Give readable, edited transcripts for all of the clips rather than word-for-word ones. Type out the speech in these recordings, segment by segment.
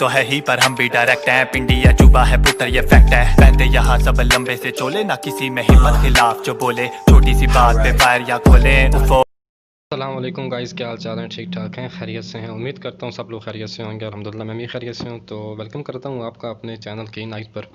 तो है ही पर हम भी डायरेक्ट हैं। पिंडी या चुबा है पुत्र ये फैक्ट है। पहनते यहाँ सब लंबे से चोले, ना किसी में हिम्मत खिलाफ जो बोले। छोटी सी बात पे फायर या खोले उफो। अस्सलाम वालेकुम गाइस, क्या हाल चाल है? ठीक ठाक हैं, खैरियत से हैं? उम्मीद करता हूँ सब लोग खैरियत से होंगे। अल्हम्दुलिल्लाह मैं भी खैरियत से हूँ। तो वेलकम करता हूँ आपका अपने चैनल की नाइट पर।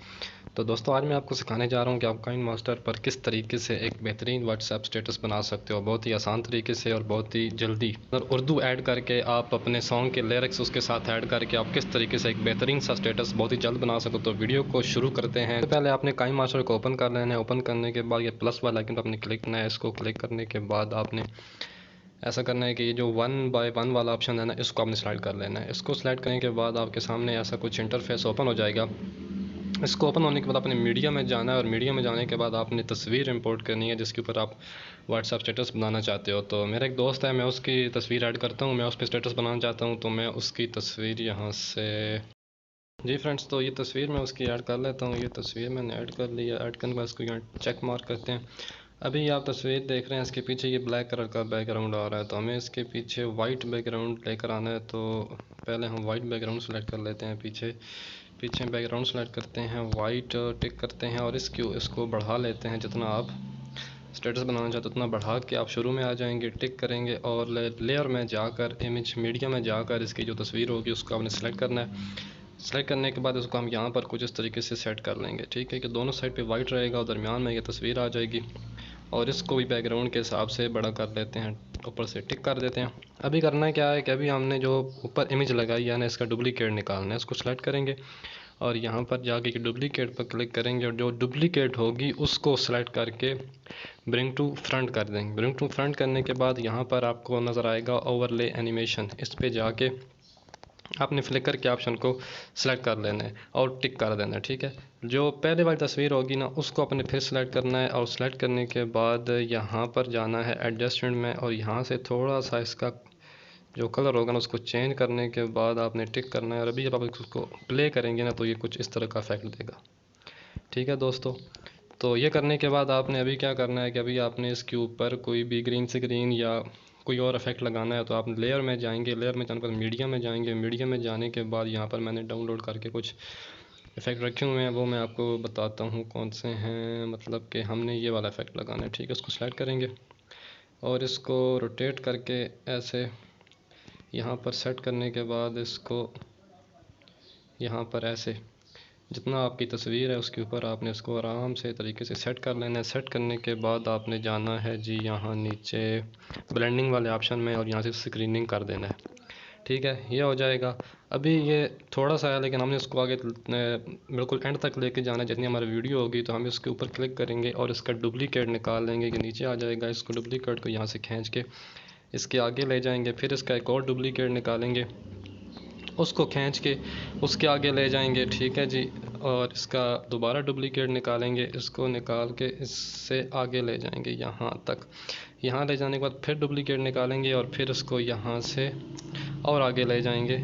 तो दोस्तों आज मैं आपको सिखाने जा रहा हूँ कि आप काइन मास्टर पर किस तरीके से एक बेहतरीन व्हाट्सएप स्टेटस बना सकते हो, बहुत ही आसान तरीके से और बहुत ही जल्दी। और उर्दू ऐड करके आप अपने सॉन्ग के लिरिक्स उसके साथ ऐड करके आप किस तरीके से एक बेहतरीन सा स्टेटस बहुत ही जल्द बना सकते हो। तो वीडियो को शुरू करते हैं। तो पहले आपने काइन मास्टर को ओपन कर लेना है। ओपन करने के बाद ये प्लस वाला आइकन पर आपने क्लिक करना है। इसको क्लिक करने के बाद आपने ऐसा करना है कि ये जो 1 बाय 1 वाला ऑप्शन है ना, इसको आपने स्लाइड कर लेना है। इसको स्लाइड करने के बाद आपके सामने ऐसा कुछ इंटरफेस ओपन हो जाएगा। इसको ओपन होने के बाद आपने मीडिया में जाना है और मीडिया में जाने के बाद आपने तस्वीर इंपोर्ट करनी है जिसके ऊपर आप व्हाट्सएप स्टेटस बनाना चाहते हो। तो मेरा एक दोस्त है, मैं उसकी तस्वीर ऐड करता हूँ। मैं उस पर स्टेटस बनाना चाहता हूँ, तो मैं उसकी तस्वीर यहाँ से जी फ्रेंड्स, तो ये तस्वीर मैं उसकी ऐड कर लेता हूँ। ये तस्वीर मैंने ऐड कर ली है। ऐड करने के बाद इसको यहाँ चेक मार्क करते हैं। अभी आप तस्वीर देख रहे हैं, इसके पीछे ये ब्लैक कलर का बैकग्राउंड आ रहा है, तो हमें इसके पीछे वाइट बैकग्राउंड लेकर आना है। तो पहले हम वाइट बैकग्राउंड सेलेक्ट कर लेते हैं। पीछे बैकग्राउंड सेलेक्ट करते हैं, वाइट टिक करते हैं और इसको बढ़ा लेते हैं। जितना आप स्टेटस बनाना चाहते हो उतना बढ़ा के आप शुरू में आ जाएंगे, टिक करेंगे और लेयर में जाकर इमेज मीडिया में जाकर इसकी जो तस्वीर होगी उसको आपने सेलेक्ट करना है। सेलेक्ट करने के बाद इसको हम यहाँ पर कुछ इस तरीके से सेट कर लेंगे, ठीक है, कि दोनों साइड पे वाइट रहेगा और दरमियान में ये तस्वीर आ जाएगी। और इसको भी बैकग्राउंड के हिसाब से बड़ा कर लेते हैं, ऊपर से टिक कर देते हैं। अभी करना क्या है कि अभी हमने जो ऊपर इमेज लगाई है ना, इसका डुप्लीकेट निकालना है। इसको सेलेक्ट करेंगे और यहाँ पर जाके डुप्लीकेट पर क्लिक करेंगे और जो डुप्लीकेट होगी उसको सेलेक्ट करके ब्रिंग टू फ्रंट कर देंगे। ब्रिंग टू फ्रंट करने के बाद यहाँ पर आपको नज़र आएगा ओवरले एनिमेशन। इस पर जाके आपने फ्लिकर के ऑप्शन को सिलेक्ट कर लेना है और टिक कर देना है, ठीक है। जो पहले वाली तस्वीर होगी ना, उसको अपने फिर सेलेक्ट करना है और सेलेक्ट करने के बाद यहाँ पर जाना है एडजस्टमेंट में और यहाँ से थोड़ा सा इसका जो कलर होगा ना उसको चेंज करने के बाद आपने टिक करना है। और अभी जब आप इसको प्ले करेंगे ना, तो ये कुछ इस तरह का इफेक्ट देगा, ठीक है दोस्तों। तो ये करने के बाद आपने अभी क्या करना है कि अभी आपने इसके ऊपर कोई भी ग्रीन स्क्रीन या कोई और इफेक्ट लगाना है। तो आप लेयर में जाएंगे, लेयर में जाने पर मीडिया में जाएंगे। मीडिया में जाने के बाद यहाँ पर मैंने डाउनलोड करके कुछ इफेक्ट रखे हुए हैं, वो मैं आपको बताता हूँ कौन से हैं। मतलब कि हमने ये वाला इफेक्ट लगाना है, ठीक है। उसको सेलेक्ट करेंगे और इसको रोटेट करके ऐसे यहाँ पर सेट करने के बाद इसको यहाँ पर ऐसे जितना आपकी तस्वीर है उसके ऊपर आपने इसको आराम से तरीके से सेट कर लेना है। सेट करने के बाद आपने जाना है जी यहाँ नीचे ब्लेंडिंग वाले ऑप्शन में और यहाँ से स्क्रीनिंग कर देना है, ठीक है। ये हो जाएगा। अभी ये थोड़ा सा है लेकिन हमने इसको आगे बिल्कुल एंड तक लेके जाना है। जितनी हमारी वीडियो होगी तो हम इसके ऊपर क्लिक करेंगे और इसका डुप्लीकेट निकाल लेंगे कि नीचे आ जाएगा। इसको डुप्लीकेट को यहाँ से खींच के इसके आगे ले जाएंगे, फिर इसका एक और डुप्लीकेट निकालेंगे, उसको खींच के उसके आगे ले जाएंगे, ठीक है जी। और इसका दोबारा डुप्लीकेट निकालेंगे, इसको निकाल के इससे आगे ले जाएंगे यहाँ तक। यहाँ ले जाने के बाद फिर डुप्लीकेट निकालेंगे और फिर इसको यहाँ से और आगे ले जाएंगे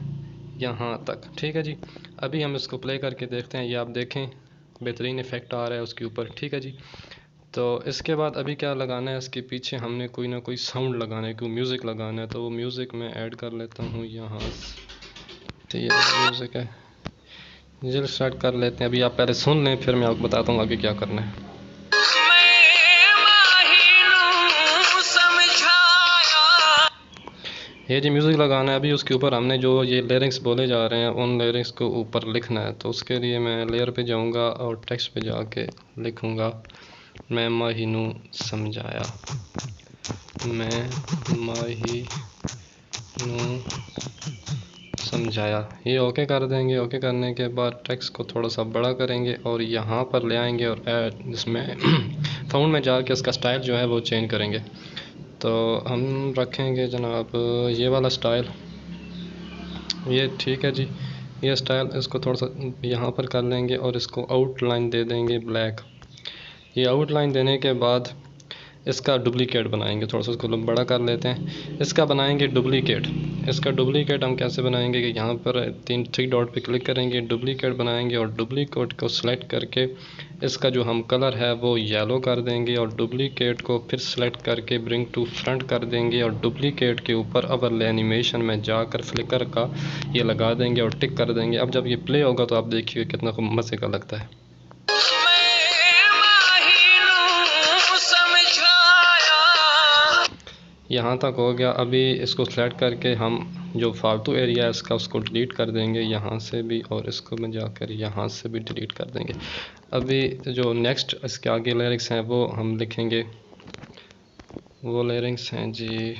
यहाँ तक, ठीक है जी। अभी हम इसको प्ले करके देखते हैं। ये आप देखें बेहतरीन इफ़ेक्ट आ रहा है उसके ऊपर, ठीक है जी। तो इसके बाद अभी क्या लगाना है, इसके पीछे हमने कोई ना कोई साउंड लगाना है, कोई म्यूज़िक लगाना है। तो वो म्यूज़िक मैं ऐड कर लेता हूँ यहाँ से। तो ये म्यूज़िक है, चलिए स्टार्ट कर लेते हैं। अभी आप पहले सुन लें, फिर मैं आपको बताता हूँ आगे क्या करना है। ये जी म्यूज़िक लगाना है। अभी उसके ऊपर हमने जो ये लिरिक्स बोले जा रहे हैं उन लिरिक्स को ऊपर लिखना है। तो उसके लिए मैं लेयर पे जाऊँगा और टेक्स्ट पे जाके लिखूँगा मैं माहिनू समझाया, मैं माहिनू समझाया। ये ओके कर देंगे। ओके करने के बाद टेक्स्ट को थोड़ा सा बड़ा करेंगे और यहाँ पर ले आएंगे और इसमें फाउंड में जाके इसका स्टाइल जो है वो चेंज करेंगे। तो हम रखेंगे जनाब ये वाला स्टाइल, ये ठीक है जी। ये स्टाइल इसको थोड़ा सा यहाँ पर कर लेंगे और इसको आउटलाइन दे देंगे ब्लैक। ये आउटलाइन देने के बाद इसका डुप्लीकेट बनाएंगे। थोड़ा सा इसको बड़ा कर लेते हैं। इसका बनाएंगे डुप्लीकेट। इसका डुप्लीकेट हम कैसे बनाएंगे कि यहाँ पर 3 डॉट पे क्लिक करेंगे, डुप्लीकेट बनाएंगे और डुप्लीकेट को सिलेक्ट करके इसका जो हम कलर है वो येलो कर देंगे और डुप्लीकेट को फिर सिलेक्ट करके ब्रिंग टू फ्रंट कर देंगे और डुप्लीकेट के ऊपर ओवरले एनिमेशन में जाकर फ्लिकर का ये लगा देंगे और टिक कर देंगे। अब जब ये प्ले होगा तो आप देखिए कितना मज़े का लगता है। यहाँ तक हो गया। अभी इसको सेलेक्ट करके हम जो फालतू एरिया है इसका उसको डिलीट कर देंगे यहाँ से भी, और इसको में जाकर यहाँ से भी डिलीट कर देंगे। अभी जो नेक्स्ट इसके आगे लिरिक्स हैं वो हम लिखेंगे। वो लिरिक्स हैं जी,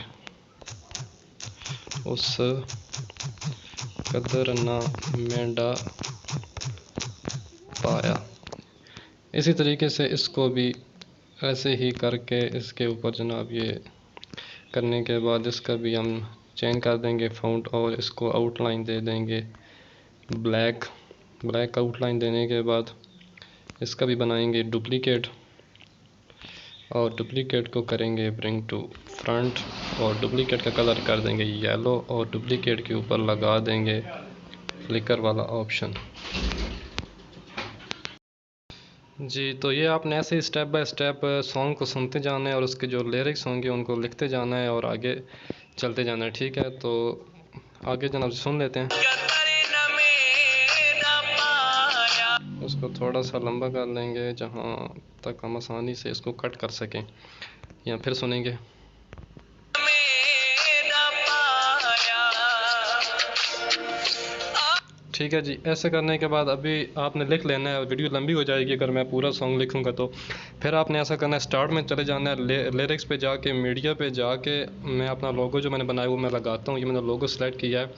उस कदर ना मेंढा पाया। इसी तरीके से इसको भी ऐसे ही करके इसके ऊपर जनाब ये करने के बाद इसका भी हम चेंज कर देंगे फ़ॉन्ट और इसको आउटलाइन दे देंगे ब्लैक आउटलाइन देने के बाद इसका भी बनाएंगे डुप्लीकेट और डुप्लीकेट को करेंगे ब्रिंग टू फ्रंट और डुप्लीकेट का कलर कर देंगे येलो और डुप्लीकेट के ऊपर लगा देंगे फ्लिकर वाला ऑप्शन। जी, तो ये आपने ऐसे ही स्टेप बाय स्टेप सॉन्ग को सुनते जाना है और उसके जो लिरिक्स होंगे उनको लिखते जाना है और आगे चलते जाना है। ठीक है, तो आगे जनाब सुन लेते हैं। उसको थोड़ा सा लंबा कर लेंगे जहाँ तक हम आसानी से इसको कट कर सकें, या फिर सुनेंगे। ठीक है जी, ऐसे करने के बाद अभी आपने लिख लेना है। वीडियो लंबी हो जाएगी अगर मैं पूरा सॉन्ग लिखूंगा तो। फिर आपने ऐसा करना है, स्टार्ट में चले जाना है, लिरिक्स पे जाके मीडिया पे जाके मैं अपना लोगो जो मैंने बनाया वो मैं लगाता हूँ। ये मैंने लोगो सेलेक्ट किया है,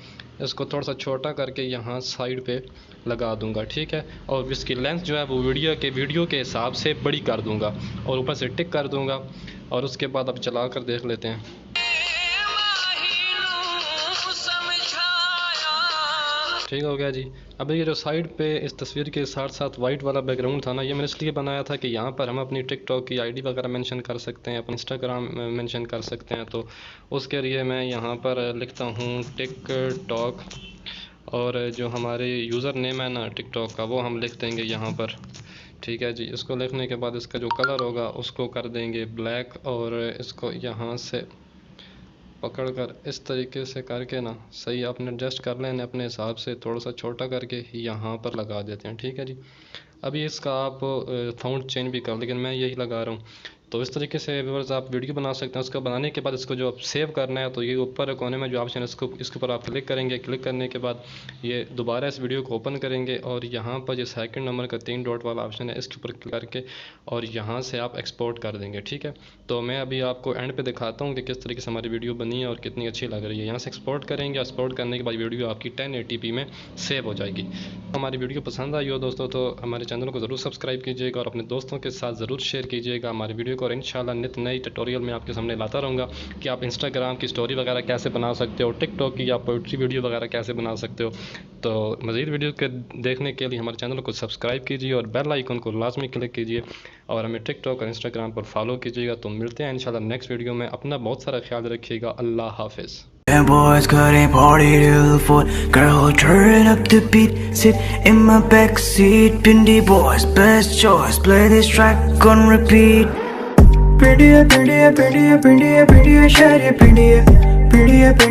इसको थोड़ा सा छोटा करके यहाँ साइड पे लगा दूंगा। ठीक है, और इसकी लेंथ जो है वो वीडियो के हिसाब से बड़ी कर दूंगा और ऊपर से टिक कर दूंगा और उसके बाद अब चला कर देख लेते हैं। ठीक हो गया जी। अभी ये जो साइड पे इस तस्वीर के साथ साथ वाइट वाला बैकग्राउंड था ना, ये मैंने इसलिए बनाया था कि यहाँ पर हम अपनी टिकटॉक की आईडी वगैरह मेंशन कर सकते हैं, अपना इंस्टाग्राम मेंशन कर सकते हैं। तो उसके लिए मैं यहाँ पर लिखता हूँ टिकटॉक और जो हमारे यूज़र नेम है ना टिकटॉक का वो हम लिख देंगे यहाँ पर। ठीक है जी, इसको लिखने के बाद इसका जो कलर होगा उसको कर देंगे ब्लैक और इसको यहाँ से पकड़ कर इस तरीके से करके ना सही आपने एडजस्ट कर लेना अपने हिसाब से, थोड़ा सा छोटा करके यहाँ पर लगा देते हैं। ठीक है जी, अभी इसका आप फ़ॉन्ट चेंज भी कर, लेकिन मैं यही लगा रहा हूँ। तो इस तरीके से व्यूअर्स आप वीडियो बना सकते हैं। उसका बनाने के बाद इसको जो आप सेव करना है तो ये ऊपर कोने में जो ऑप्शन है इसके ऊपर आप क्लिक करेंगे। क्लिक करने के बाद ये दोबारा इस वीडियो को ओपन करेंगे और यहाँ पर जो सेकंड नंबर का 3 डॉट वाला ऑप्शन है इसके ऊपर क्लिक करके और यहाँ से आप एक्सपोर्ट कर देंगे। ठीक है, तो मैं अभी आपको एंड पे दिखाता हूँ कि किस तरीके से हमारी वीडियो बनी है और कितनी अच्छी लग रही है। यहाँ से एक्सपोर्ट करेंगे, एक्सपोर्ट करने के बाद वीडियो आपकी 1080p में सेव हो जाएगी। हमारी वीडियो पसंद आई हो दोस्तों तो हमारे चैनल को ज़रूर सब्सक्राइब कीजिएगा और अपने दोस्तों के साथ ज़रूर शेयर कीजिएगा हमारी वीडियो को। और इंशाल्लाह नित नई ट्यूटोरियल में आपके सामने लाता रहूँगा कि आप इंस्टाग्राम की स्टोरी वगैरह कैसे बना सकते हो, टिकटॉक की या पोइट्री वीडियो वगैरह कैसे बना सकते हो। तो मज़ीद वीडियो के देखने के लिए हमारे चैनल को सब्सक्राइब कीजिए और बेल आइकन को लाजमी क्लिक कीजिए और हमें टिकटॉक और इंस्टाग्राम पर फॉलो कीजिएगा। तो मिलते हैं इंशाल्लाह नेक्स्ट वीडियो में। अपना बहुत सारा ख्याल रखिएगा। अल्लाह हाफिज़। And boys couldn't party till 4. Girl, turn up the beat. Sit in my backseat. Pindi boys, best choice. Play this track on repeat. Pindia, Pindia, Pindia, Pindia, Pindia, Sharia, Pindia, Pindia, Pindia.